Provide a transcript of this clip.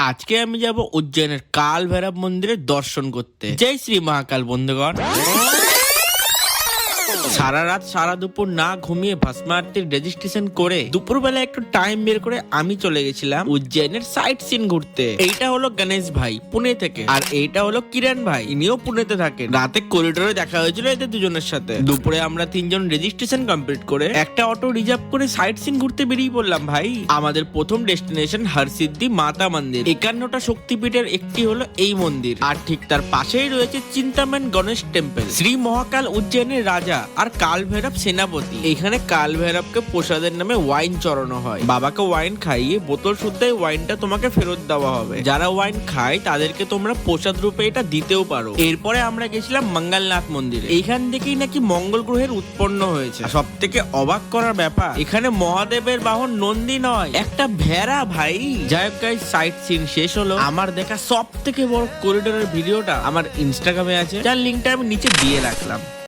আজকে আমি যাব উজ্জয়নের কাল ভৈরব মন্দিরে দর্শন করতে। জয় শ্রী মহাকাল বন্ধুগণ। সারা রাত সারা দুপুর না ঘুমিয়ে ভস্মারতির রেজিস্ট্রেশন করে দুপুরবেলা একটু টাইম বের করে আমি চলে গেছিলাম উজ্জয়নের সাইট সিন ঘুরতে। এইটা হলো গণেশ ভাই পুনে থেকে, আর এইটা হলো কিরণ ভাই, ইনিও পুনেতে থাকেন। রাতে করিডোরে দেখা হয়েছিল এদের দুজনের সাথে। দুপুরে আমরা তিনজন রেজিস্ট্রেশন কমপ্লিট করে একটা অটো রিজার্ভ করে সাইট সিন ঘুরতে বেরিয়ে পড়লাম ভাই। আমাদের প্রথম ডেস্টিনেশন হরসিদ্ধি মাতা মন্দির। 51টা শক্তিপীঠের একটি হলো এই মন্দির, আর ঠিক তার পাশেই রয়েছে চিন্তামন গণেশ টেম্পল। শ্রী মহাকাল উজ্জয়নের রাজা আর কাল ভৈরব সেনাপতি। এখানে কাল ভৈরবকে প্রসাদের নামে ওয়াইন চড়ানো হয়। বাবাকে ওয়াইন খাইয়ে বোতল শুদ্ধই ওয়াইনটা তোমাকে ফেরত দেওয়া হবে। যারা ওয়াইন খায় তাদেরকে তোমরা প্রসাদ রূপে এটা দিতেও পারো। এরপরে আমরা গেছিলাম মঙ্গলনাথ মন্দিরে। এইখান থেকেই নাকি মঙ্গল গ্রহের উৎপন্ন হয়েছে। সব থেকে অবাক করার ব্যাপার, এখানে মহাদেবের বাহন নন্দী নয়, একটা ভেড়া ভাই। যাই হোক গাইস, সাইট সিন শেষ হলো। আমার দেখা সব থেকে বড় করিডোরের ভিডিওটা আমার ইনস্টাগ্রামে আছে, যার লিঙ্কটা আমি নিচে দিয়ে রাখলাম।